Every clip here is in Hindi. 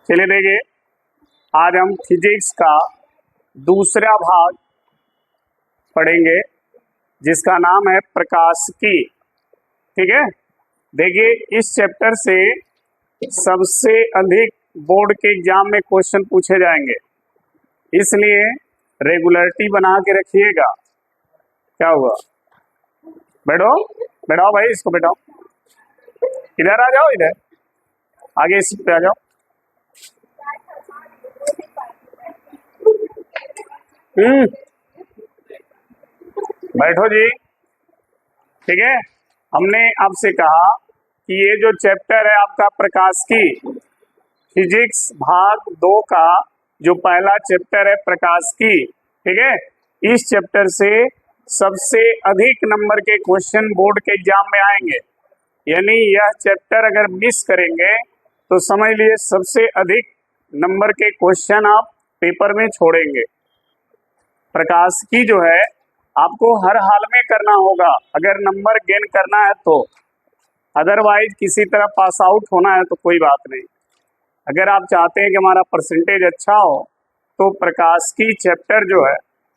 चलिए देखिए, आज हम फिजिक्स का दूसरा भाग पढ़ेंगे जिसका नाम है प्रकाशिकी। ठीक है, देखिए इस चैप्टर से सबसे अधिक बोर्ड के एग्जाम में क्वेश्चन पूछे जाएंगे, इसलिए रेगुलरिटी बना के रखिएगा। क्या हुआ? बैठो बैठाओ भाई, इसको बैठाओ, इधर आ जाओ, इधर आगे इस पे आ जाओ। बैठो जी। ठीक है, हमने आपसे कहा कि ये जो चैप्टर है आपका प्रकाशिकी, फिजिक्स भाग 2 का जो पहला चैप्टर है प्रकाशिकी, ठीक है, इस चैप्टर से सबसे अधिक नंबर के क्वेश्चन बोर्ड के एग्जाम में आएंगे। यानी यह चैप्टर अगर मिस करेंगे तो समझ लिए सबसे अधिक नंबर के क्वेश्चन आप पेपर में छोड़ेंगे। प्रकाशिकी जो है आपको हर हाल में करना होगा अगर नंबर गेन करना है तो, अदरवाइज किसी तरह पास आउट होना है तो कोई बात नहीं। अगर आप चाहते हैं कि हमारा परसेंटेज अच्छा हो तो प्रकाशिकी चैप्टर जो है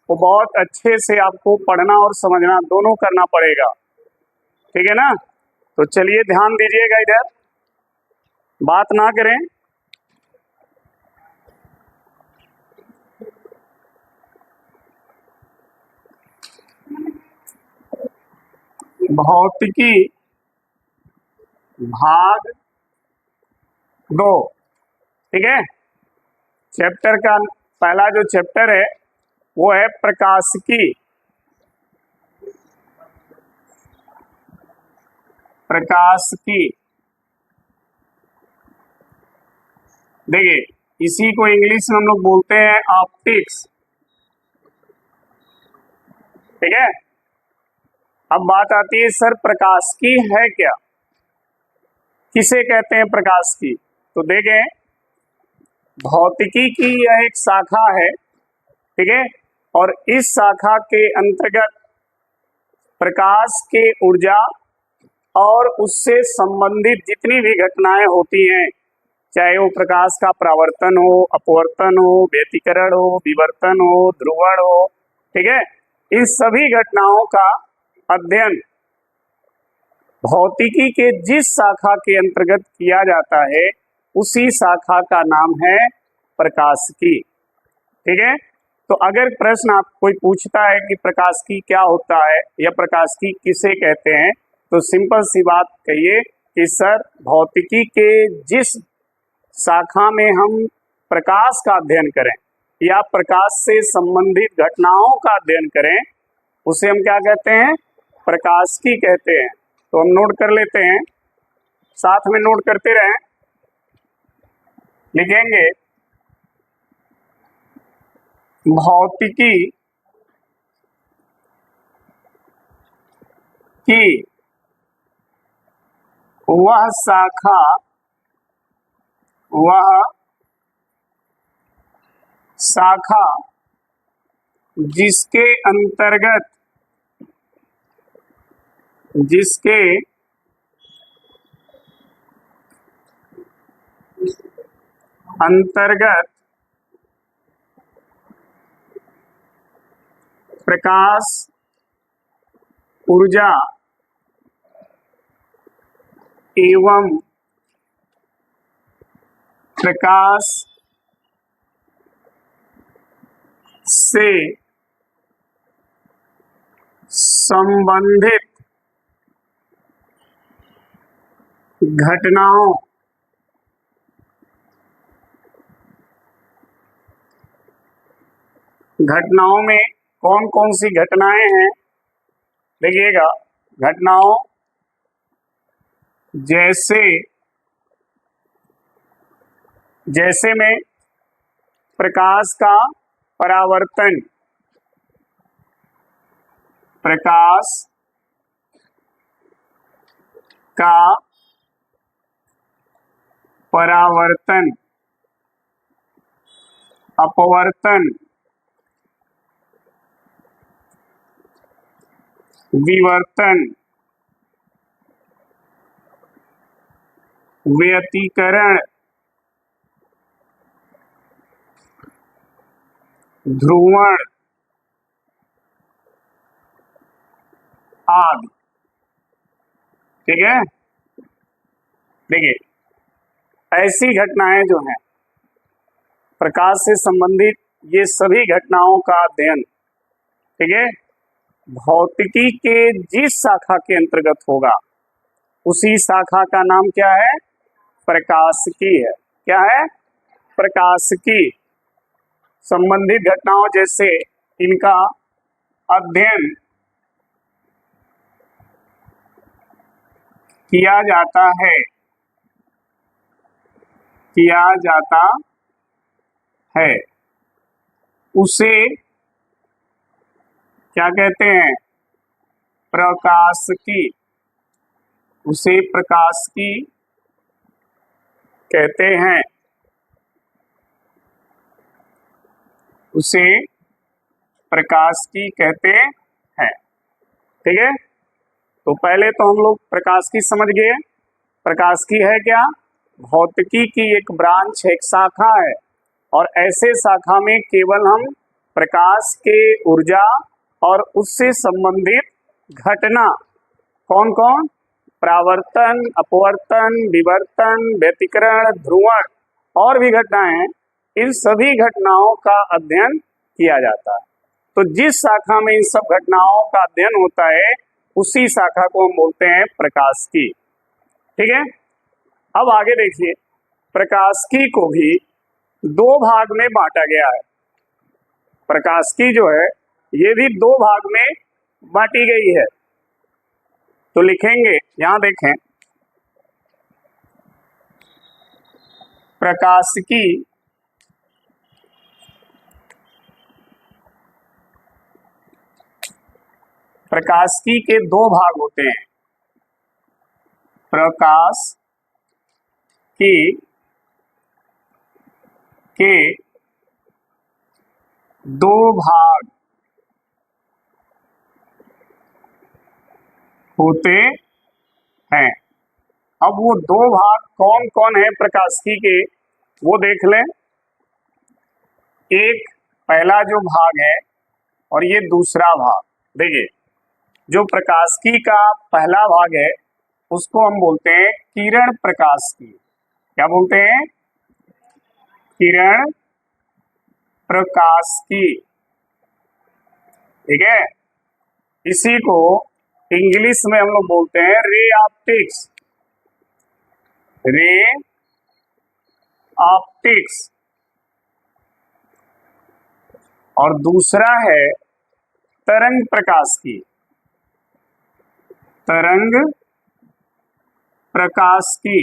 वो बहुत अच्छे से आपको पढ़ना और समझना दोनों करना पड़ेगा। ठीक है ना? तो चलिए ध्यान दीजिएगा, इधर बात ना करें। भौतिकी भाग 2, ठीक है, चैप्टर का पहला जो चैप्टर है वो है प्रकाशिकी। प्रकाशिकी देखिए, इसी को इंग्लिश में हम लोग बोलते हैं ऑप्टिक्स। ठीक है, अब बात आती है सर प्रकाशिकी है क्या, किसे कहते हैं प्रकाशिकी? तो देखें, भौतिकी की यह एक शाखा है, ठीक है, और इस शाखा के अंतर्गत प्रकाश के ऊर्जा और उससे संबंधित जितनी भी घटनाएं होती हैं, चाहे वो प्रकाश का परावर्तन हो, अपवर्तन हो, व्यतिकरण हो, विवर्तन हो, ध्रुवण हो, ठीक है, इन सभी घटनाओं का अध्ययन भौतिकी के जिस शाखा के अंतर्गत किया जाता है उसी शाखा का नाम है प्रकाशिकी। ठीक है, तो अगर प्रश्न आप कोई पूछता है कि प्रकाशिकी क्या होता है या प्रकाशिकी किसे कहते हैं, तो सिंपल सी बात कहिए कि सर भौतिकी के जिस शाखा में हम प्रकाश का अध्ययन करें या प्रकाश से संबंधित घटनाओं का अध्ययन करें उसे हम क्या कहते हैं? प्रकाशिकी कहते हैं। तो हम नोट कर लेते हैं, साथ में नोट करते रहें, लिखेंगे भौतिकी की वह शाखा जिसके अंतर्गत प्रकाश ऊर्जा एवं प्रकाश से संबंधित घटनाओं में कौन कौन सी घटनाएं हैं? देखिएगा, घटनाओं जैसे में प्रकाश का परावर्तन, प्रकाश का परावर्तन, अपवर्तन, विवर्तन, व्यतिकरण, ध्रुवण आदि। ठीक है, देखिए ऐसी घटनाएं जो हैं प्रकाश से संबंधित, ये सभी घटनाओं का अध्ययन, ठीक है, भौतिकी के जिस शाखा के अंतर्गत होगा उसी शाखा का नाम क्या है? प्रकाशिकी है। क्या है? प्रकाशिकी। संबंधित घटनाओं जैसे इनका अध्ययन किया जाता है, किया जाता है, उसे क्या कहते हैं? प्रकाशिकी। उसे प्रकाशिकी कहते हैं। उसे प्रकाशिकी कहते हैं। ठीक है, तो पहले तो हम लोग प्रकाशिकी समझ गए। प्रकाशिकी है क्या? भौतिकी की एक ब्रांच, एक शाखा है, और ऐसे शाखा में केवल हम प्रकाश के ऊर्जा और उससे संबंधित घटना, कौन कौन? परावर्तन, अपवर्तन, विवर्तन, व्यतिकरण, ध्रुवण और भी घटनाएं हैं, इन सभी घटनाओं का अध्ययन किया जाता है। तो जिस शाखा में इन सब घटनाओं का अध्ययन होता है उसी शाखा को हम बोलते हैं प्रकाशिकी। ठीक है, अब आगे देखिए, प्रकाशिकी को भी दो भाग में बांटा गया है। प्रकाशिकी जो है ये भी दो भाग में बांटी गई है। तो लिखेंगे, यहां देखें, प्रकाशिकी प्रकाशिकी के दो भाग होते हैं। प्रकाश के दो भाग होते हैं। अब वो दो भाग कौन कौन है प्रकाशिकी के, वो देख लें। एक पहला जो भाग है और ये दूसरा भाग। देखिए, जो प्रकाशिकी का पहला भाग है उसको हम बोलते हैं किरण प्रकाशिकी। क्या बोलते हैं? किरण प्रकाशिकी। ठीक है, इसी को इंग्लिश में हम लोग बोलते हैं रे ऑप्टिक्स। Ray optics. और दूसरा है तरंग प्रकाशिकी। तरंग प्रकाशिकी,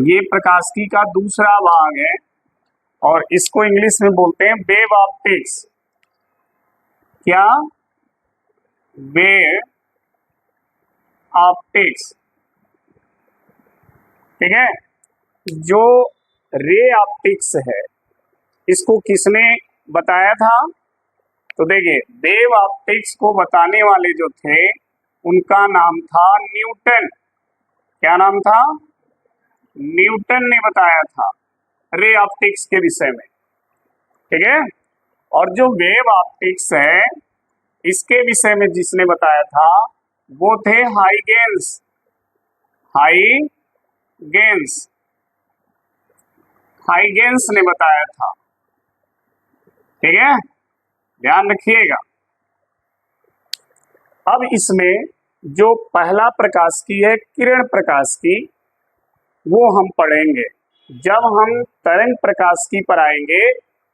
ये प्रकाशिकी का दूसरा भाग है और इसको इंग्लिश में बोलते हैं वेव ऑप्टिक्स। क्या? Wave optics. ठीक है, जो रे ऑप्टिक्स है इसको किसने बताया था? तो देखिए, वेव ऑप्टिक्स को बताने वाले जो थे उनका नाम था न्यूटन। क्या नाम था? न्यूटन ने बताया था रे ऑप्टिक्स के विषय में। ठीक है, और जो वेव ऑप्टिक्स है इसके विषय में जिसने बताया था वो थे हाइगेंस। हाइगेंस ने बताया था। ठीक है, ध्यान रखिएगा। अब इसमें जो पहला प्रकाशिकी है किरण प्रकाशिकी, वो हम पढ़ेंगे। जब हम तरंग प्रकाशिकी पर आएंगे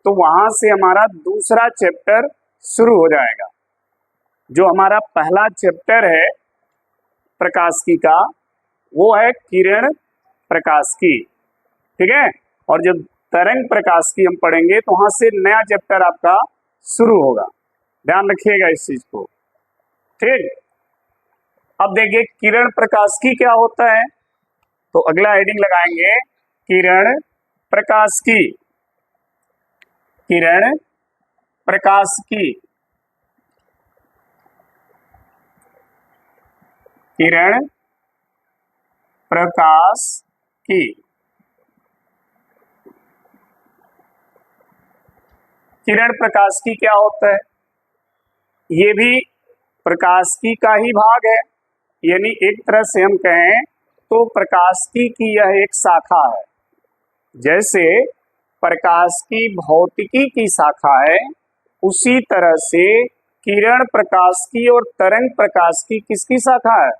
तो वहां से हमारा दूसरा चैप्टर शुरू हो जाएगा। जो हमारा पहला चैप्टर है प्रकाशिकी का वो है किरण प्रकाशिकी। ठीक है, और जब तरंग प्रकाशिकी हम पढ़ेंगे तो वहां से नया चैप्टर आपका शुरू होगा। ध्यान रखिएगा इस चीज को। ठीक, अब देखिए किरण प्रकाशिकी क्या होता है, तो अगला हेडिंग लगाएंगे किरण प्रकाशिकी। किरण प्रकाशिकी। किरण प्रकाशिकी। किरण प्रकाशिकी क्या होता है? ये भी प्रकाशिकी का ही भाग है, यानी एक तरह से हम कहें तो प्रकाशिकी की यह एक शाखा है। जैसे प्रकाशिकी भौतिकी की शाखा है, उसी तरह से किरण प्रकाशिकी और तरंग प्रकाशिकी किसकी शाखा है?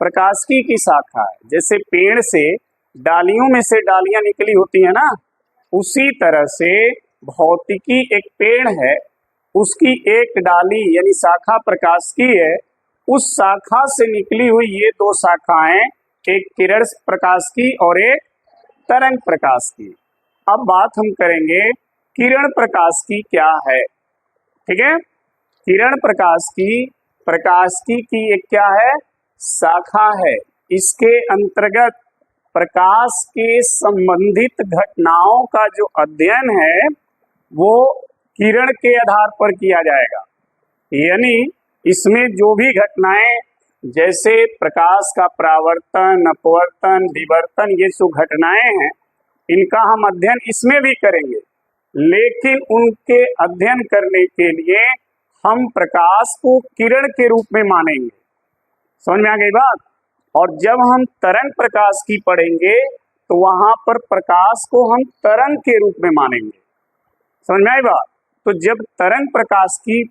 प्रकाशिकी की शाखा है। जैसे पेड़ से डालियों में से डालियां निकली होती है ना, उसी तरह से भौतिकी एक पेड़ है, उसकी एक डाली यानी शाखा प्रकाशिकी है। उस शाखा से निकली हुई ये दो शाखाएं, एक किरण प्रकाशिकी और एक तरंग प्रकाशिकी। अब बात हम करेंगे किरण प्रकाशिकी क्या है। ठीक है, किरण प्रकाशिकी की एक क्या है? शाखा है। इसके अंतर्गत प्रकाश के संबंधित घटनाओं का जो अध्ययन है वो किरण के आधार पर किया जाएगा। यानी इसमें जो भी घटनाएं, जैसे प्रकाश का परावर्तन, अपवर्तन, विवर्तन, ये जो घटनाएं हैं, इनका हम अध्ययन इसमें भी करेंगे, लेकिन उनके अध्ययन करने के लिए हम प्रकाश को किरण के रूप में मानेंगे। समझ में आ गई बात? और जब हम तरंग प्रकाश की पढ़ेंगे तो वहां पर प्रकाश को हम तरंग के रूप में मानेंगे। समझ में आई बात? तो जब तरंग प्रकाश की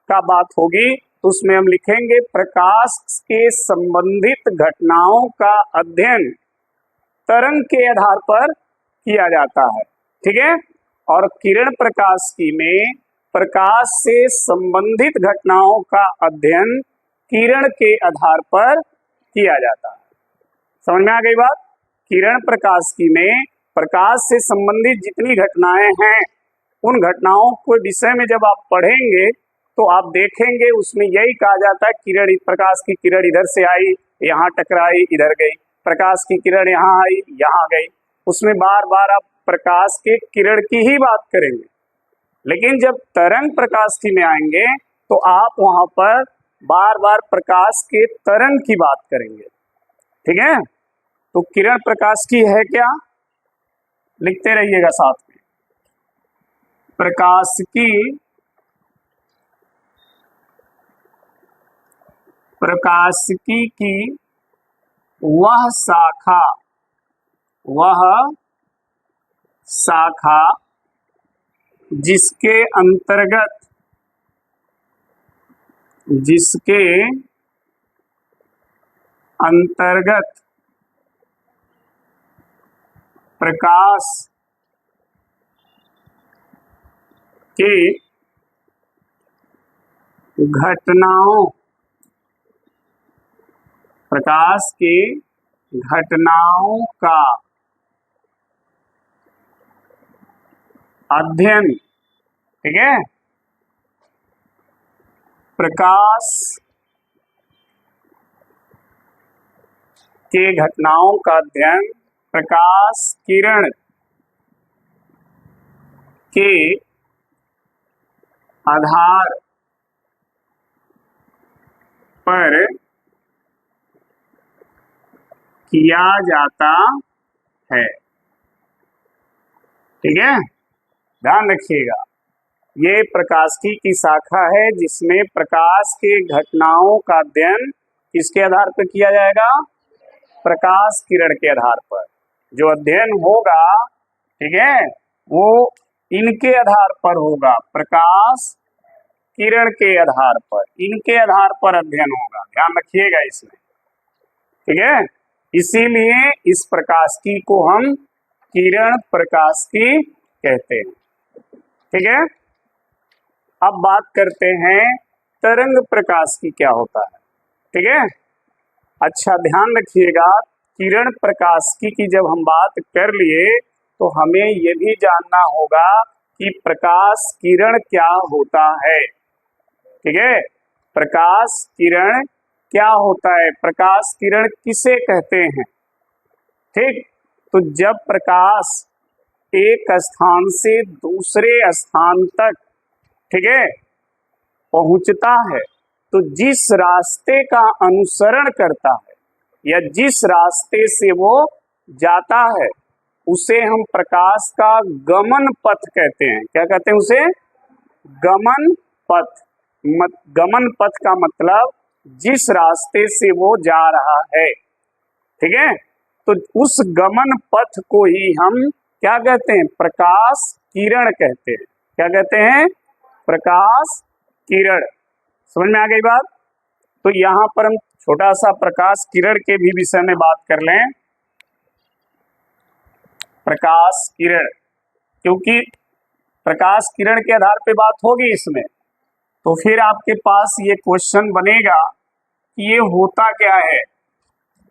का बात होगी तो उसमें हम लिखेंगे प्रकाश के संबंधित घटनाओं का अध्ययन तरंग के आधार पर किया जाता है। ठीक है, और किरण प्रकाशिकी में प्रकाश से संबंधित घटनाओं का अध्ययन किरण के आधार पर किया जाता है। समझ में आ गई बात? किरण प्रकाशिकी में प्रकाश से संबंधित जितनी घटनाएं हैं, उन घटनाओं के विषय में जब आप पढ़ेंगे तो आप देखेंगे उसमें यही कहा जाता है किरण, प्रकाश की किरण इधर से आई, यहाँ टकराई, इधर गई, प्रकाश की किरण यहाँ आई, यहाँ गई। उसमें बार बार आप प्रकाश के किरण की ही बात करेंगे। लेकिन जब तरंग प्रकाशिकी में आएंगे तो आप वहां पर बार बार प्रकाश के तरंग की बात करेंगे। ठीक है, तो किरण प्रकाशिकी है क्या? लिखते रहिएगा साथ में। प्रकाशिकी की वह शाखा जिसके अंतर्गत प्रकाश के घटनाओं का अध्ययन। ठीक है, प्रकाश के घटनाओं का अध्ययन प्रकाश किरण के आधार पर किया जाता है। ठीक है, ध्यान रखिएगा, ये प्रकाशिकी की शाखा है जिसमें प्रकाश के घटनाओं का अध्ययन किसके आधार पर किया जाएगा? प्रकाश किरण के आधार पर जो अध्ययन होगा, ठीक है, वो इनके आधार पर होगा, प्रकाश किरण के आधार पर, इनके आधार पर अध्ययन होगा। ध्यान रखिएगा इसमें। ठीक है, इसीलिए इस प्रकाशिकी को हम किरण प्रकाशिकी कहते हैं। ठीक है, अब बात करते हैं तरंग प्रकाशिकी क्या होता है। ठीक है, अच्छा ध्यान रखिएगा, किरण प्रकाशिकी की जब हम बात कर लिए तो हमें ये भी जानना होगा कि प्रकाश किरण क्या होता है। ठीक है, प्रकाश किरण क्या होता है, प्रकाश किरण किसे कहते हैं? ठीक, तो जब प्रकाश एक स्थान से दूसरे स्थान तक, ठीक है, पहुंचता है तो जिस रास्ते का अनुसरण करता है या जिस रास्ते से वो जाता है उसे हम प्रकाश का गमन पथ कहते हैं। क्या कहते हैं उसे? गमन पथ। गमन पथ का मतलब जिस रास्ते से वो जा रहा है, ठीक है। तो उस गमन पथ को ही हम क्या कहते हैं? प्रकाश किरण कहते हैं। क्या कहते हैं? प्रकाश किरण। समझ में आ गई बात? तो यहां पर हम छोटा सा प्रकाश किरण के भी विषय में बात कर लें। प्रकाश किरण, क्योंकि प्रकाश किरण के आधार पे बात होगी इसमें, तो फिर आपके पास ये क्वेश्चन बनेगा कि ये होता क्या है,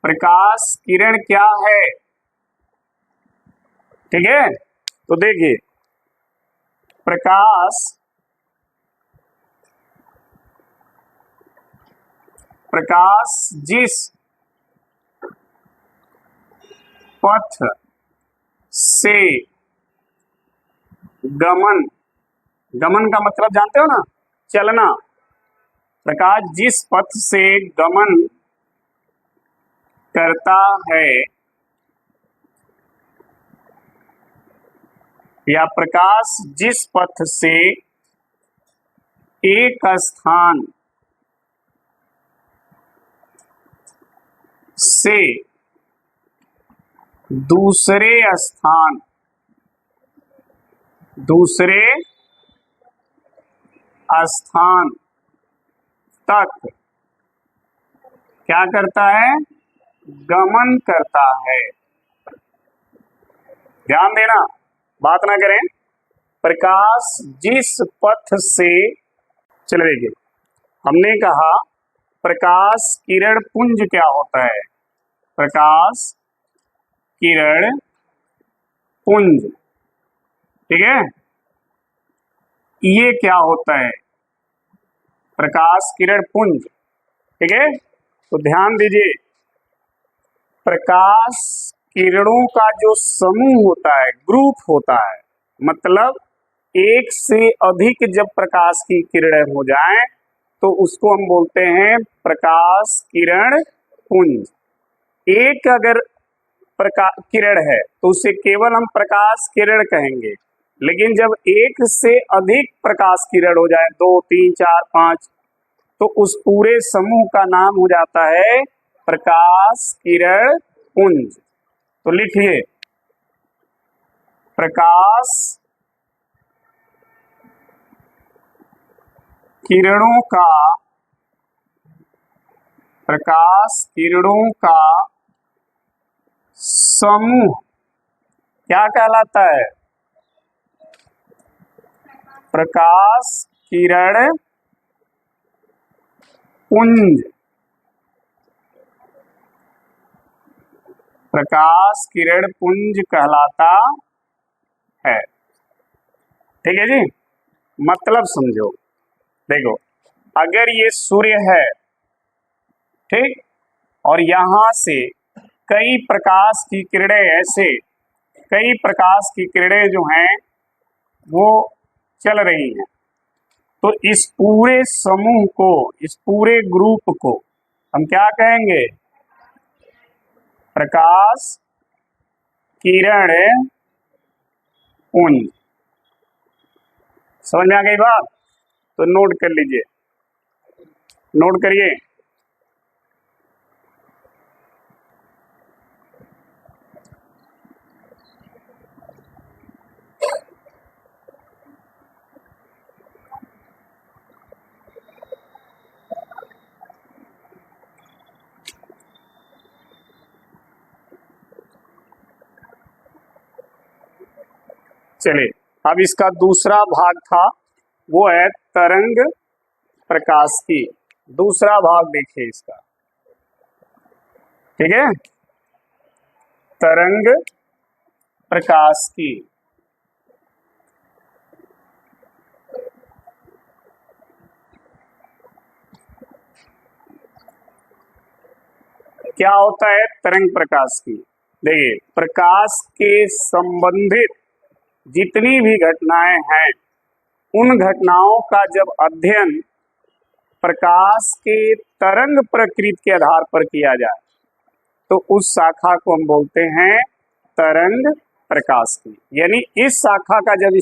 प्रकाश किरण क्या है, ठीक है। तो देखिए, प्रकाश जिस पथ से गमन का मतलब जानते हो ना, चलना। प्रकाश जिस पथ से गमन करता है, या प्रकाश जिस पथ से एक स्थान से दूसरे स्थान तक क्या करता है? गमन करता है। ध्यान देना, बात ना करें। प्रकाश जिस पथ से, चलो देखिए, हमने कहा प्रकाश किरण पुंज क्या होता है? प्रकाश किरण पुंज, ठीक है। ये क्या होता है? प्रकाश किरण पुंज, ठीक है। तो ध्यान दीजिए, प्रकाश किरणों का जो समूह होता है, ग्रुप होता है, मतलब एक से अधिक जब प्रकाश की किरणें हो जाएं तो उसको हम बोलते हैं प्रकाश किरण पुंज। एक अगर प्रकाश किरण है तो उसे केवल हम प्रकाश किरण कहेंगे, लेकिन जब एक से अधिक प्रकाश किरण हो जाए, 2, 3, 4, 5, तो उस पूरे समूह का नाम हो जाता है प्रकाश किरण पुंज। तो लिखिए, प्रकाश किरणों का समूह क्या कहलाता है? प्रकाश किरण पुंज। प्रकाश किरण पुंज कहलाता है, ठीक है जी। मतलब समझो, देखो, अगर ये सूर्य है, ठीक, और यहां से कई प्रकाश की किरणें जो हैं वो चल रही हैं, तो इस पूरे समूह को, इस पूरे ग्रुप को हम क्या कहेंगे? प्रकाश किरण पुंज। समझ में आ गई बात? तो नोट कर लीजिए, नोट करिए। चलिए, अब इसका दूसरा भाग था, वो है तरंग प्रकाश की। दूसरा भाग देखिए इसका, ठीक है, तरंग प्रकाश की। क्या होता है तरंग प्रकाश की? देखिए, प्रकाश के संबंधित जितनी भी घटनाएं हैं, उन घटनाओं का जब अध्ययन प्रकाश के तरंग प्रकृति के आधार पर किया जाए तो उस शाखा को हम बोलते हैं तरंग प्रकाश की। यानी इस शाखा का जब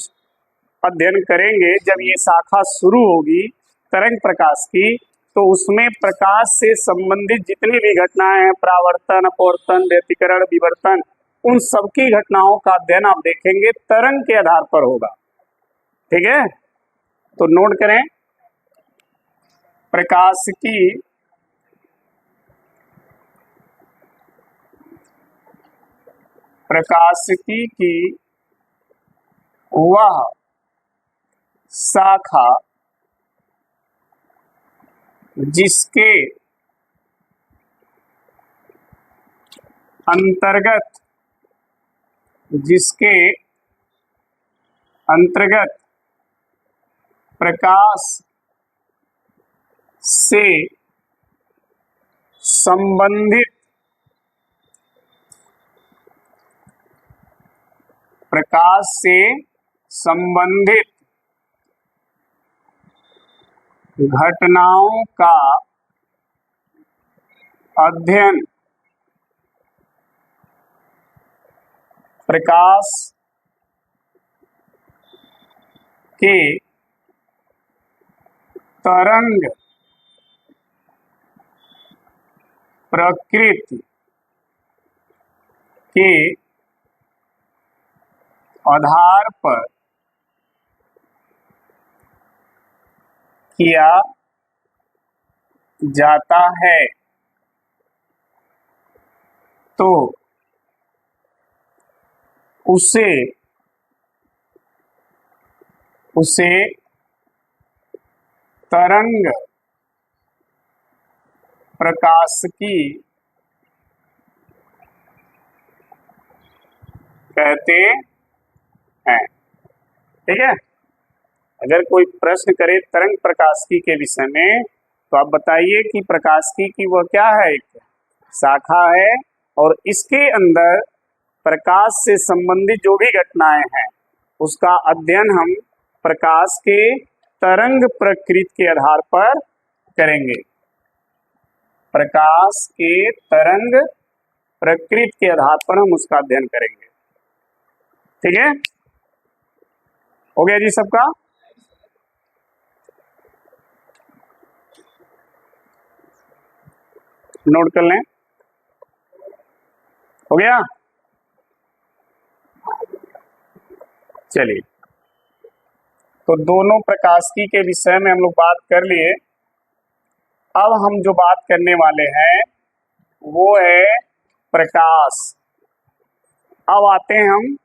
अध्ययन करेंगे, जब ये शाखा शुरू होगी तरंग प्रकाश की, तो उसमें प्रकाश से संबंधित जितनी भी घटनाएं हैं, परावर्तन, अपवर्तन, व्यतिकरण, विवर्तन, उन सबकी घटनाओं का अध्ययन आप देखेंगे तरंग के आधार पर होगा। ठीक है, तो नोट करें, प्रकाशिकी की वह शाखा जिसके अंतर्गत प्रकाश से संबंधित घटनाओं का अध्ययन प्रकाश के तरंग प्रकृति के आधार पर किया जाता है। तो उसे तरंग प्रकाशिकी कहते हैं। ठीक है, अगर कोई प्रश्न करे तरंग प्रकाशिकी के विषय में, तो आप बताइए कि प्रकाशिकी की वह क्या है, एक शाखा है, और इसके अंदर प्रकाश से संबंधित जो भी घटनाएं हैं उसका अध्ययन हम प्रकाश के तरंग प्रकृति के आधार पर करेंगे। प्रकाश के तरंग प्रकृति के आधार पर हम उसका अध्ययन करेंगे। ठीक है, हो गया जी सबका? नोट कर लें, हो गया? चलिए, तो दोनों प्रकाशिकी के विषय में हम लोग बात कर लिए। अब हम जो बात करने वाले हैं वो है प्रकाश। अब आते हैं हम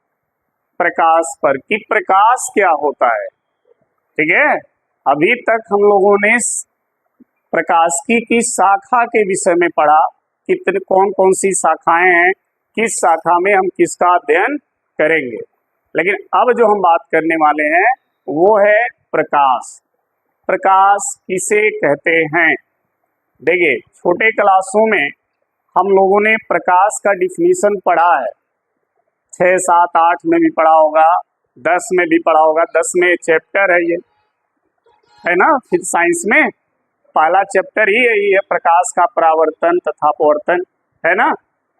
प्रकाश पर कि प्रकाश क्या होता है। ठीक है, अभी तक हम लोगों ने प्रकाशिकी की शाखा के विषय में पढ़ा, कितने कौन कौन सी शाखाएं हैं, किस शाखा में हम किसका अध्ययन करेंगे। लेकिन अब जो हम बात करने वाले हैं वो है प्रकाश। प्रकाश किसे कहते हैं? देखिए, छोटे क्लासों में हम लोगों ने प्रकाश का डिफिनीशन पढ़ा है, 6, 7, 8 में भी पढ़ा होगा, 10 में भी पढ़ा होगा। 10 में चैप्टर है ये, है ना। फिर साइंस में पहला चैप्टर ही यही है, प्रकाश का परावर्तन तथा अपवर्तन, है ना।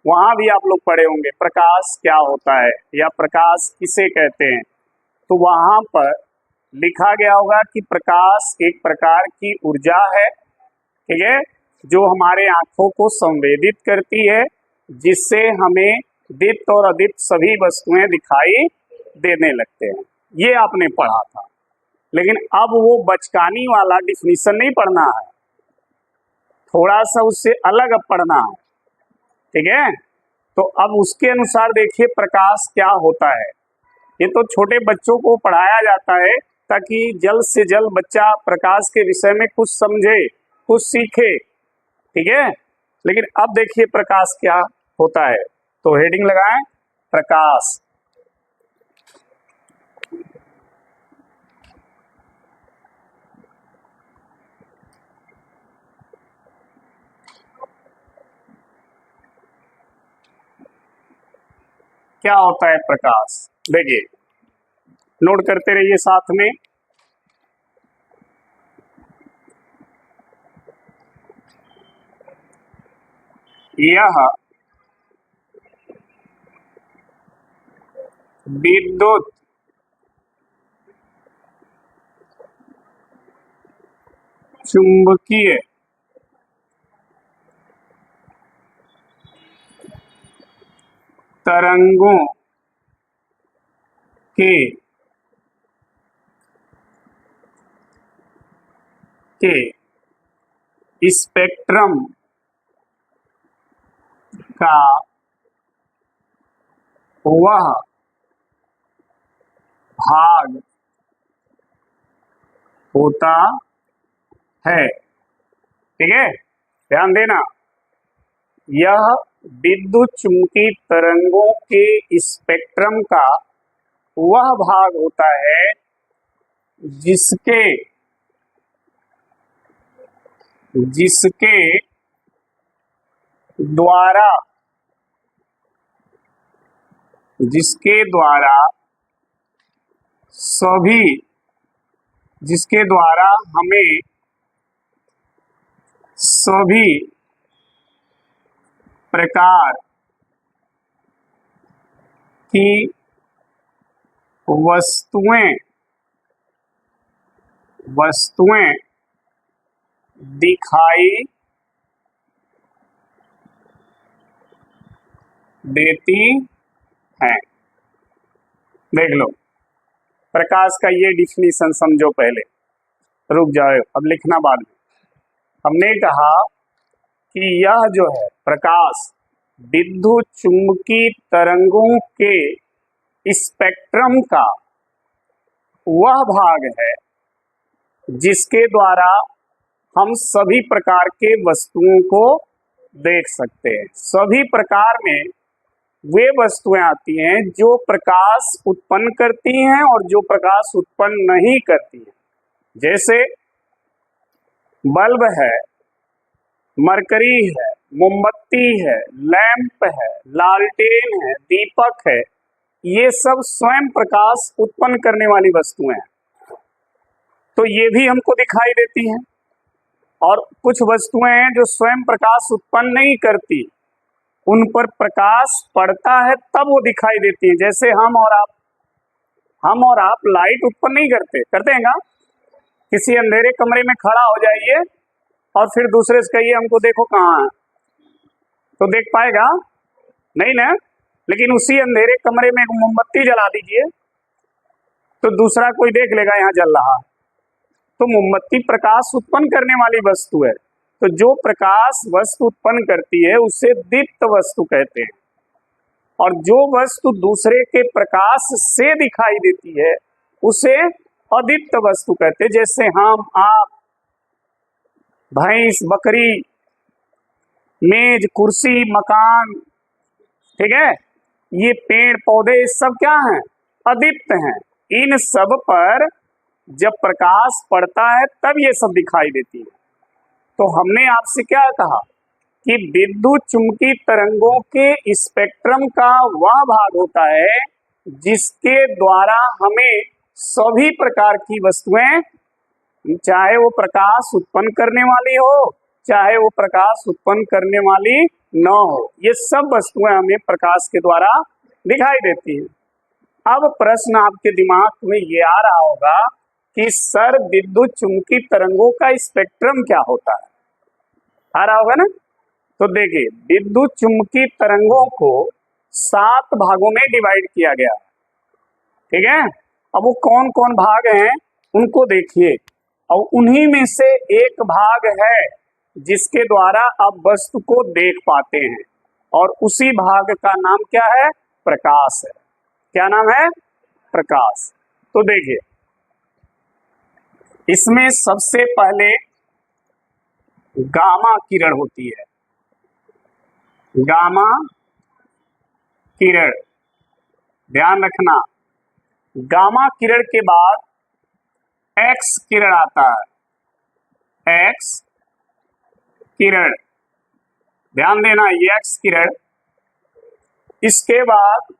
वहां भी आप लोग पढ़े होंगे प्रकाश क्या होता है या प्रकाश किसे कहते हैं। तो वहां पर लिखा गया होगा कि प्रकाश एक प्रकार की ऊर्जा है, ठीक है, जो हमारे आंखों को संवेदित करती है, जिससे हमें दीप्त और अदीप्त सभी वस्तुएं दिखाई देने लगते हैं। ये आपने पढ़ा था। लेकिन अब वो बचकानी वाला डिफिनीशन नहीं पढ़ना है, थोड़ा सा उससे अलग अब पढ़ना है। ठीक है, तो अब उसके अनुसार देखिए प्रकाश क्या होता है। ये तो छोटे बच्चों को पढ़ाया जाता है ताकि जल्द से जल्द बच्चा प्रकाश के विषय में कुछ समझे, कुछ सीखे। ठीक है, लेकिन अब देखिए प्रकाश क्या होता है। तो हेडिंग लगाएं, प्रकाश। क्या होता है प्रकाश? देखिए, नोट करते रहिए साथ में। यह विद्युत चुंबकीय तरंगों के स्पेक्ट्रम का वह भाग होता है। ठीक है, ध्यान देना, यह विद्युत चुम्बकीय तरंगों के स्पेक्ट्रम का वह भाग होता है जिसके जिसके द्वारा जिसके द्वारा हमें सभी प्रकार की वस्तुएं दिखाई देती हैं। देख लो, प्रकाश का ये डिफिनीशन समझो पहले, रुक जाओ, अब लिखना बाद में। हमने कहा कि यह जो है प्रकाश विद्युत चुम्बकीय तरंगों के स्पेक्ट्रम का वह भाग है जिसके द्वारा हम सभी प्रकार के वस्तुओं को देख सकते हैं। सभी प्रकार में वे वस्तुएं आती हैं जो प्रकाश उत्पन्न करती हैं और जो प्रकाश उत्पन्न नहीं करती हैं। जैसे बल्ब है, मरकरी है, मोमबत्ती है, लैंप है, लालटेन है, दीपक है, ये सब स्वयं प्रकाश उत्पन्न करने वाली वस्तुएं हैं, तो ये भी हमको दिखाई देती हैं। और कुछ वस्तुएं हैं जो स्वयं प्रकाश उत्पन्न नहीं करती, उन पर प्रकाश पड़ता है तब वो दिखाई देती है। जैसे हम और आप लाइट उत्पन्न नहीं करते हैं क्या? किसी अंधेरे कमरे में खड़ा हो जाइए और फिर दूसरे से कहिए हमको देखो कहाँ है, तो देख पाएगा नहीं ना। लेकिन उसी अंधेरे कमरे में एक मोमबत्ती जला दीजिए तो दूसरा कोई देख लेगा यहाँ जल रहा। तो मोमबत्ती प्रकाश उत्पन्न करने वाली वस्तु है, तो जो प्रकाश वस्तु उत्पन्न करती है उसे दीप्त वस्तु कहते हैं, और जो वस्तु दूसरे के प्रकाश से दिखाई देती है उसे अदीप्त वस्तु कहते हैं। जैसे हम, आप, भैंस, बकरी, मेज, कुर्सी, मकान, ठीक है, ये पेड़ पौधे सब क्या हैं? अदीप्त हैं। इन सब पर जब प्रकाश पड़ता है तब ये सब दिखाई देती है। तो हमने आपसे क्या कहा कि विद्युत चुम्बकीय तरंगों के स्पेक्ट्रम का वह भाग होता है जिसके द्वारा हमें सभी प्रकार की वस्तुएं, चाहे वो प्रकाश उत्पन्न करने वाली हो चाहे वो प्रकाश उत्पन्न करने वाली न हो, ये सब वस्तुएं हमें प्रकाश के द्वारा दिखाई देती हैं। अब प्रश्न आपके दिमाग में ये आ रहा होगा कि सर विद्युत चुम्बकीय तरंगों का स्पेक्ट्रम क्या होता है, आ रहा होगा ना। तो देखिए, विद्युत चुम्बकीय तरंगों को 7 भागों में डिवाइड किया गया, ठीक है। अब वो कौन कौन भाग हैं उनको देखिए, और उन्हीं में से एक भाग है जिसके द्वारा आप वस्तु को देख पाते हैं, और उसी भाग का नाम क्या है? प्रकाश है। क्या नाम है? प्रकाश। तो देखिए, इसमें सबसे पहले गामा किरण होती है। गामा किरण, ध्यान रखना, गामा किरण के बाद एक्स किरण आता है। एक्स किरण, ध्यान देना, ये एक्स किरण। इसके बाद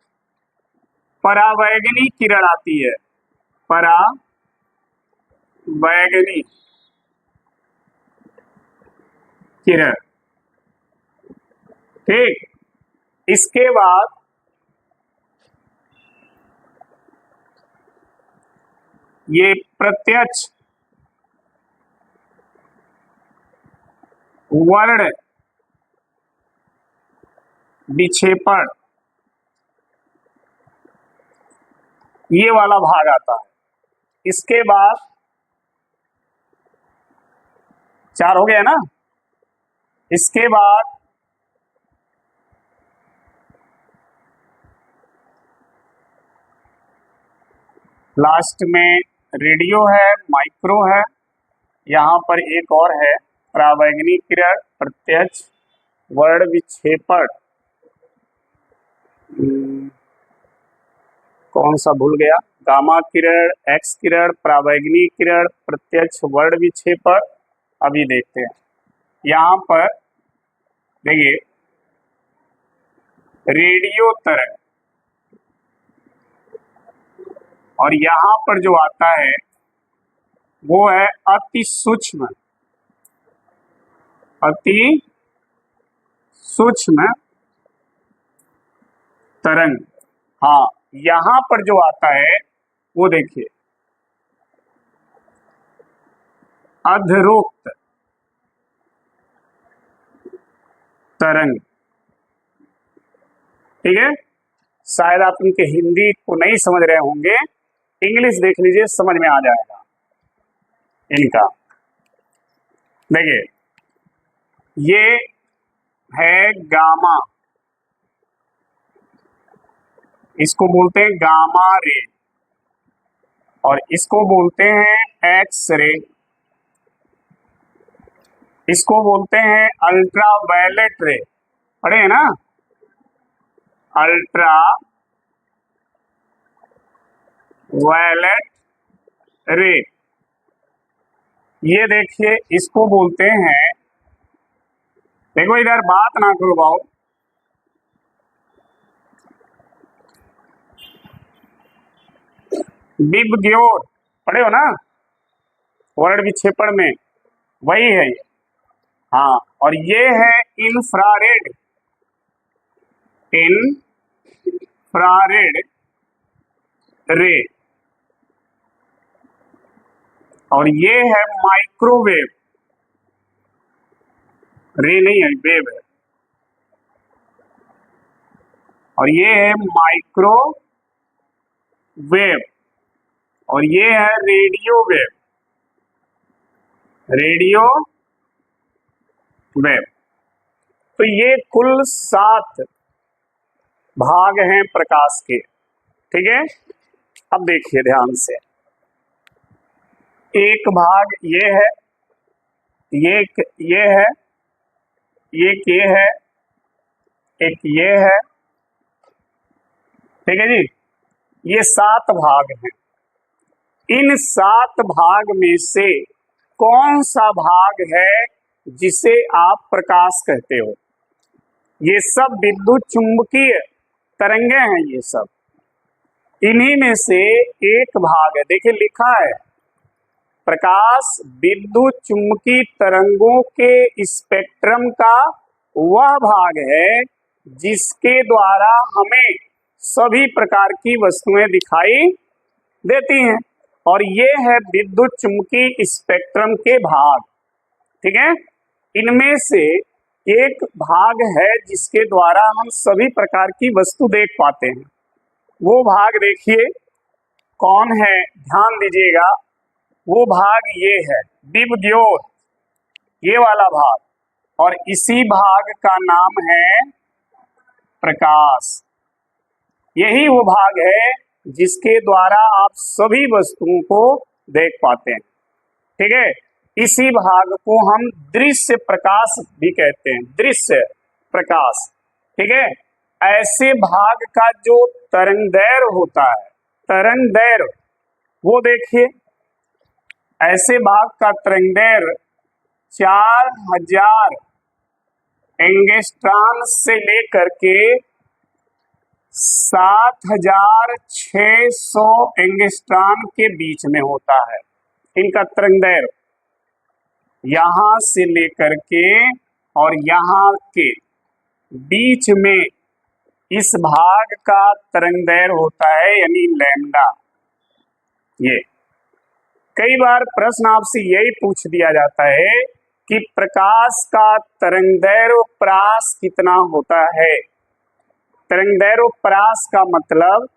परावैगनी किरण आती है। परावैगनी किरण, ठीक। इसके बाद ये प्रत्यक्ष वर्ण विक्षेपण, ये वाला भाग आता है। इसके बाद 4 हो गया ना। इसके बाद लास्ट में रेडियो है, माइक्रो है, यहाँ पर एक और है परावैंगनी किरण, प्रत्यक्ष, वर्ण विक्षेपण, कौन सा भूल गया, गामा किरण, एक्स किरण, परावैंगनी किरण, प्रत्यक्ष, वर्ण विक्षेपण। अभी देखते हैं यहाँ पर, देखिए रेडियो तरंग, और यहाँ पर जो आता है वो है अति सूक्ष्म, अति सूक्ष्म तरंग। हाँ, यहाँ पर जो आता है वो देखिए अधरोक्त तरंग। ठीक है, शायद आप इनके हिंदी को नहीं समझ रहे होंगे, इंग्लिश देख लीजिए, समझ में आ जाएगा इनका। देखिए ये है गामा, इसको बोलते हैं गामा रे, और इसको बोलते हैं एक्स रे, इसको बोलते हैं अल्ट्रा वायलेट रे। पढ़े हैं ना, अल्ट्रा वायलेट रे। ये देखिए इसको बोलते हैं, देखो इधर बात ना करो बाबू, विबग्योर, पढ़े हो ना वर्ण विक्षेपण में, वही है ये। हाँ, और ये है इंफ्रारेड, इंफ्रारेड रे, और ये है माइक्रोवेव, रे नहीं है, वेव है, और ये है माइक्रोवेव, और ये है रेडियो वेव, रेडियो वेव। तो ये कुल 7 भाग हैं प्रकाश के। ठीक है, अब देखिए ध्यान से, एक भाग ये है, ये है, एक ये है, एक ये है। ठीक है जी, ये 7 भाग हैं। इन 7 भाग में से कौन सा भाग है जिसे आप प्रकाश कहते हो? ये सब विद्युत चुंबकीय तरंगे हैं, ये सब इन्हीं में से एक भाग है। देखिए लिखा है, प्रकाश विद्युत चुंबकीय तरंगों के स्पेक्ट्रम का वह भाग है जिसके द्वारा हमें सभी प्रकार की वस्तुएं दिखाई देती हैं, और ये है विद्युत चुंबकीय स्पेक्ट्रम के भाग। ठीक है, इनमें से एक भाग है जिसके द्वारा हम सभी प्रकार की वस्तु देख पाते हैं। वो भाग देखिए कौन है, ध्यान दीजिएगा, वो भाग ये है विबग्योर, ये वाला भाग, और इसी भाग का नाम है प्रकाश। यही वो भाग है जिसके द्वारा आप सभी वस्तुओं को देख पाते हैं। ठीक है, इसी भाग को हम दृश्य प्रकाश भी कहते हैं, दृश्य प्रकाश। ठीक है, ऐसे भाग का जो तरंगदैर्घ्य होता है, तरंगदैर्घ्य, वो देखिए, ऐसे भाग का तरंगदैर्घ्य 4000 एंगस्ट्रॉम से लेकर के 7600 एंगस्ट्रॉम के बीच में होता है। इनका तरंगदैर्घ्य यहां से लेकर के और यहां के बीच में इस भाग का तरंगदैर्घ्य होता है, यानी लैम्डा। ये कई बार प्रश्न आपसे यही पूछ दिया जाता है कि प्रकाश का तरंगदैर्घ्य परास कितना होता है। तरंगदैर्घ्य परास का मतलब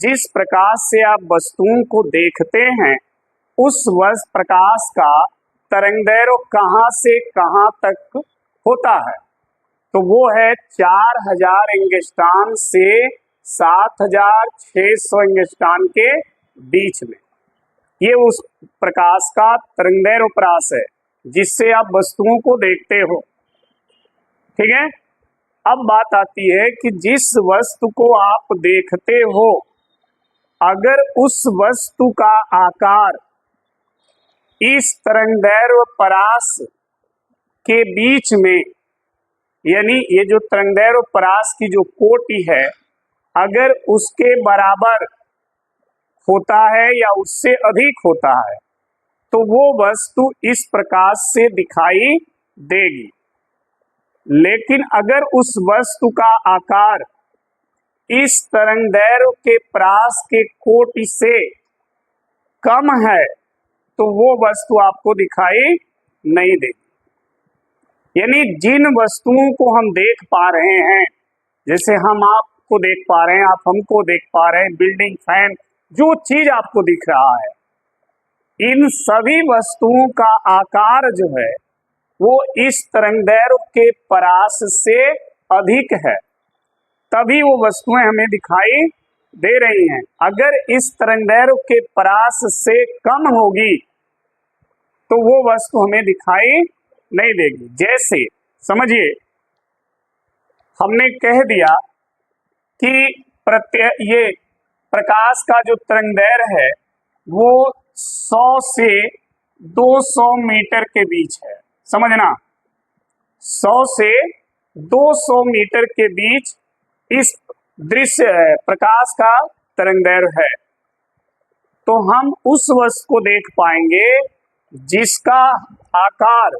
जिस प्रकाश से आप वस्तुओं को देखते हैं उस प्रकाश का तरंगदैर्घ्य कहाँ से कहाँ तक होता है, तो वो है 4000 एंगस्ट्रॉम से 7600 एंगस्ट्रॉम के बीच में। ये उस प्रकाश का तरंगदैर्घ्य परास है जिससे आप वस्तुओं को देखते हो। ठीक है, अब बात आती है कि जिस वस्तु को आप देखते हो अगर उस वस्तु का आकार इस तरंगदैर्घ्य परास के बीच में, यानी ये जो तरंगदैर्घ्य परास की जो कोटि है अगर उसके बराबर होता है या उससे अधिक होता है तो वो वस्तु इस प्रकाश से दिखाई देगी। लेकिन अगर उस वस्तु का आकार इस तरंगदैर्घ्य के परास के कोटि से कम है तो वो वस्तु आपको दिखाई नहीं देगी। यानी जिन वस्तुओं को हम देख पा रहे हैं, जैसे हम आपको देख पा रहे हैं, आप हमको देख पा रहे हैं, बिल्डिंग, फैन, जो चीज आपको दिख रहा है, इन सभी वस्तुओं का आकार जो है वो इस तरंगदैर्घ्य के परास से अधिक है, तभी वो वस्तुएं हमें दिखाई दे रही हैं। अगर इस तरंगदैर्घ्य के परास से कम होगी तो वो वस्तु हमें दिखाई नहीं देगी। जैसे समझिए हमने कह दिया कि ये प्रकाश का जो तरंगदैर्घ्य है वो 100 से 200 मीटर के बीच है। समझना, 100 से 200 मीटर के बीच इस दृश्य प्रकाश का तरंगदैर्घ्य है। तो हम उस वस्तु को देख पाएंगे जिसका आकार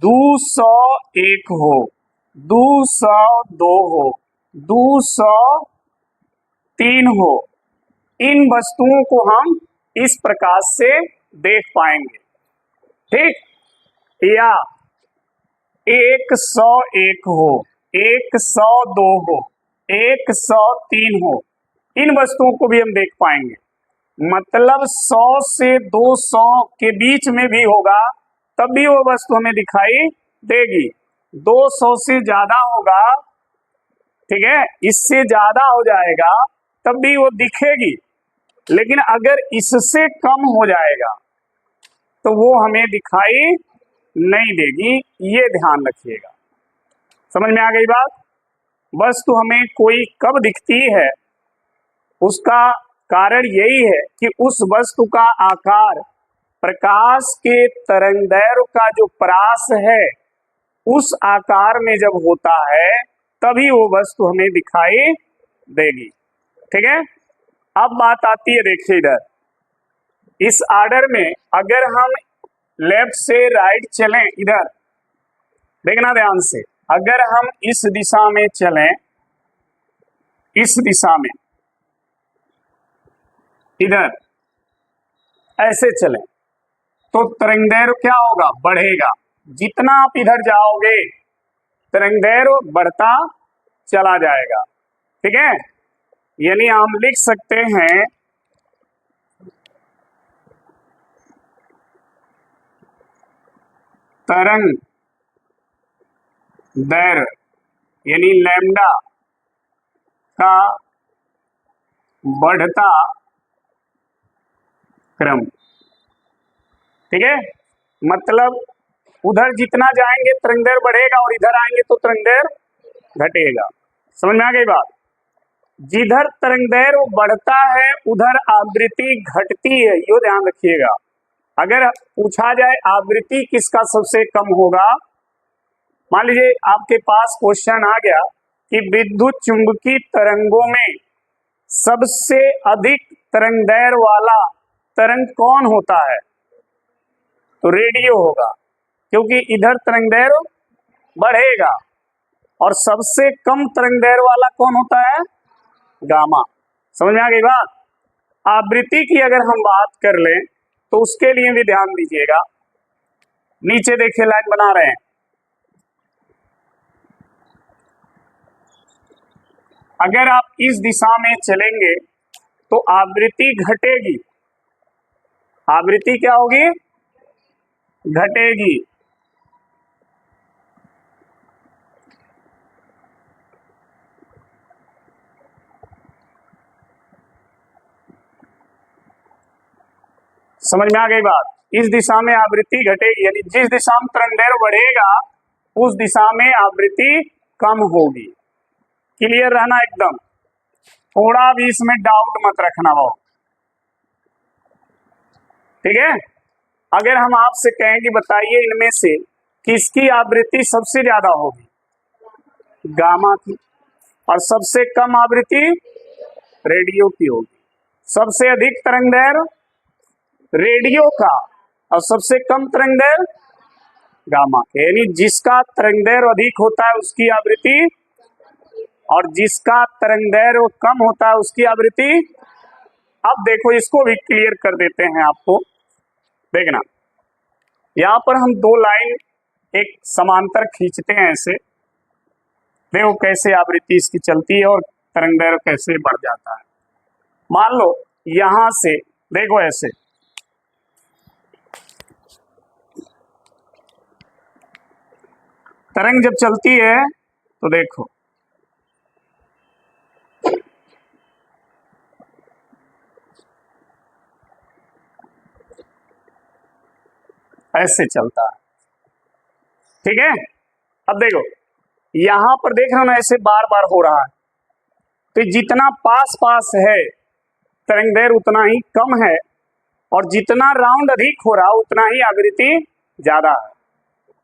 201 हो, 202 हो, 203 हो। इन वस्तुओं को हम इस प्रकाश से देख पाएंगे। ठीक, या 101 हो, 102 हो, 103 हो, इन वस्तुओं को भी हम देख पाएंगे। मतलब 100 से 200 के बीच में भी होगा तब भी वो वस्तु हमें दिखाई देगी। 200 से ज्यादा होगा, ठीक है, इससे ज्यादा हो जाएगा तब भी वो दिखेगी। लेकिन अगर इससे कम हो जाएगा तो वो हमें दिखाई नहीं देगी। ये ध्यान रखिएगा। समझ में आ गई बात? वस्तु हमें कोई कब दिखती है उसका कारण यही है कि उस वस्तु का आकार प्रकाश के तरंगदैर्घ्य का जो परास है उस आकार में जब होता है तभी वो वस्तु हमें दिखाई देगी। ठीक है, अब बात आती है, देखिए इधर इस आर्डर में अगर हम लेफ्ट से राइट चलें, इधर देखना ध्यान से, अगर हम इस दिशा में चलें, इस दिशा में इधर ऐसे चलें तो तरंगदैर्घ्य क्या होगा? बढ़ेगा। जितना आप इधर जाओगे तरंगदैर्घ्य बढ़ता चला जाएगा। ठीक है, यानी हम लिख सकते हैं तरंग दैर्घ्य यानी लैम्डा का बढ़ता क्रम। ठीक है, मतलब उधर जितना जाएंगे तरंगदैर्घ्य बढ़ेगा और इधर आएंगे तो तरंगदैर्घ्य घटेगा। समझ में आ गई बात? जिधर तरंगदैर्घ्य बढ़ता है उधर आवृत्ति घटती है, यो ध्यान रखिएगा। अगर पूछा जाए आवृत्ति किसका सबसे कम होगा, मान लीजिए आपके पास क्वेश्चन आ गया कि विद्युत चुंबकीय तरंगों में सबसे अधिक तरंगदैर्घ्य वाला तरंग कौन होता है, तो रेडियो होगा, क्योंकि इधर तरंगदैर्घ्य बढ़ेगा। और सबसे कम तरंगदैर्घ्य वाला कौन होता है? गामा। समझ में आ गई बात? आवृत्ति की अगर हम बात कर लें तो उसके लिए भी ध्यान दीजिएगा। नीचे देखिए लाइन बना रहे हैं, अगर आप इस दिशा में चलेंगे तो आवृत्ति घटेगी। आवृत्ति क्या होगी? घटेगी। समझ में आ गई बात? इस दिशा में आवृत्ति घटेगी, यानी जिस दिशा में तरंगदैर्घ्य बढ़ेगा उस दिशा में आवृत्ति कम होगी। क्लियर रहना एकदम, थोड़ा भी इसमें डाउट मत रखना हो, ठीक है। अगर हम आपसे कहें कि बताइए इनमें से किसकी आवृत्ति सबसे ज्यादा होगी? गामा की। और सबसे कम आवृत्ति रेडियो की होगी। सबसे अधिक तरंगदैर्घ्य रेडियो का और सबसे कम तरंगदैर्घ्य गामा के, यानी जिसका तरंगदैर्घ्य अधिक होता है उसकी आवृत्ति, और जिसका तरंगदैर्घ्य कम होता है उसकी आवृत्ति। अब देखो इसको भी क्लियर कर देते हैं आपको, देखना यहाँ पर हम दो लाइन एक समांतर खींचते हैं ऐसे, देखो कैसे आवृत्ति इसकी चलती है और तरंगदैर्घ्य कैसे बढ़ जाता है। मान लो यहां से देखो ऐसे, तरंग जब चलती है तो देखो ऐसे चलता है, ठीक है। अब देखो यहां पर देख रहे हो ना, ऐसे बार बार हो रहा है, तो जितना पास पास है तरंगदैर्घ्य उतना ही कम है, और जितना राउंड अधिक हो रहा उतना ही आवृत्ति ज्यादा है।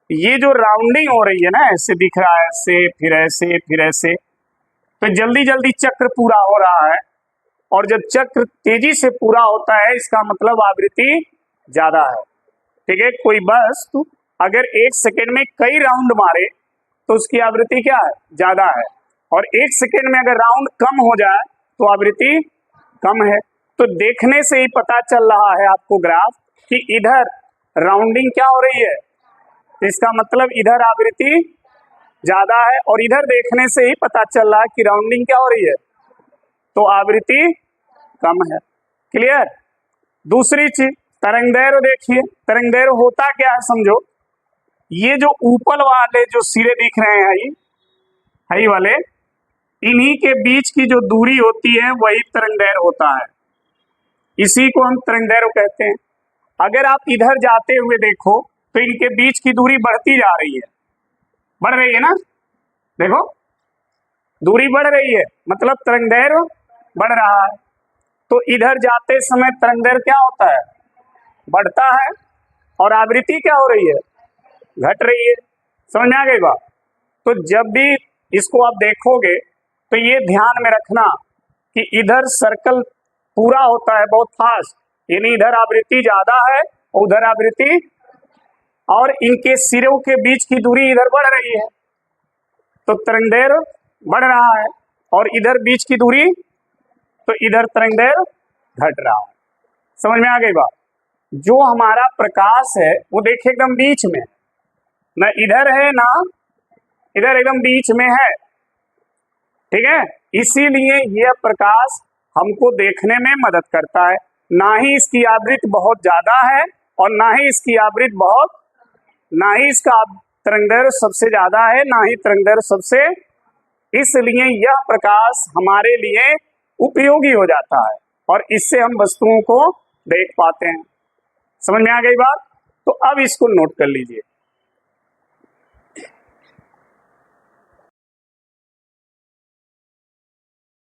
ये जो राउंडिंग हो रही है ना, ऐसे दिख रहा है, ऐसे फिर ऐसे फिर ऐसे, तो जल्दी जल्दी चक्र पूरा हो रहा है, और जब चक्र तेजी से पूरा होता है इसका मतलब आवृत्ति ज्यादा है, ठीक है। कोई वस्तु अगर 1 सेकेंड में कई राउंड मारे तो उसकी आवृत्ति क्या है? ज्यादा है, और 1 सेकेंड में अगर राउंड कम हो जाए तो आवृत्ति कम है। तो देखने से ही पता चल रहा है आपको ग्राफ कि इधर राउंडिंग क्या हो रही है, तो इसका मतलब इधर आवृत्ति ज्यादा है, और इधर देखने से ही पता चल रहा है कि राउंडिंग क्या हो रही है, तो आवृत्ति कम है। क्लियर? दूसरी चीज तरंगदैर्घ्य देखिए, तरंगदैर्घ्य होता क्या है समझो, ये जो ऊपर वाले जो सिरे दिख रहे हैं ये वाले, इन्हीं के बीच की जो दूरी होती है वही तरंगदैर्घ्य होता है, इसी को हम तरंगदैर्घ्य कहते हैं। अगर आप इधर जाते हुए देखो तो इनके बीच की दूरी बढ़ती जा रही है, बढ़ रही है ना, देखो दूरी बढ़ रही है, मतलब तरंगदैर्घ्य बढ़ रहा है। तो इधर जाते समय तरंगदैर्घ्य क्या होता है? बढ़ता है, और आवृत्ति क्या हो रही है? घट रही है। समझ में आ गई बात? तो जब भी इसको आप देखोगे तो ये ध्यान में रखना कि इधर सर्कल पूरा होता है बहुत फास्ट, यानी इधर आवृत्ति ज्यादा है और उधर आवृत्ति, और इनके सिरों के बीच की दूरी इधर बढ़ रही है, तो तरंगदैर्घ्य बढ़ रहा है, और इधर बीच की दूरी, तो इधर तरंगदैर्घ्य घट रहा है। समझ में आ गई बात? जो हमारा प्रकाश है वो देखिए एकदम बीच में, ना इधर है ना इधर, एकदम बीच में है, ठीक है। इसीलिए यह प्रकाश हमको देखने में मदद करता है, ना ही इसकी आवृत्ति बहुत ज्यादा है और ना ही इसकी आवृत्ति बहुत, ना ही इसका तरंगदैर्घ्य सबसे ज्यादा है ना ही तरंगदैर्घ्य सबसे, इसलिए यह प्रकाश हमारे लिए उपयोगी हो जाता है और इससे हम वस्तुओं को देख पाते हैं। समझ में आ गई बात? तो अब इसको नोट कर लीजिए।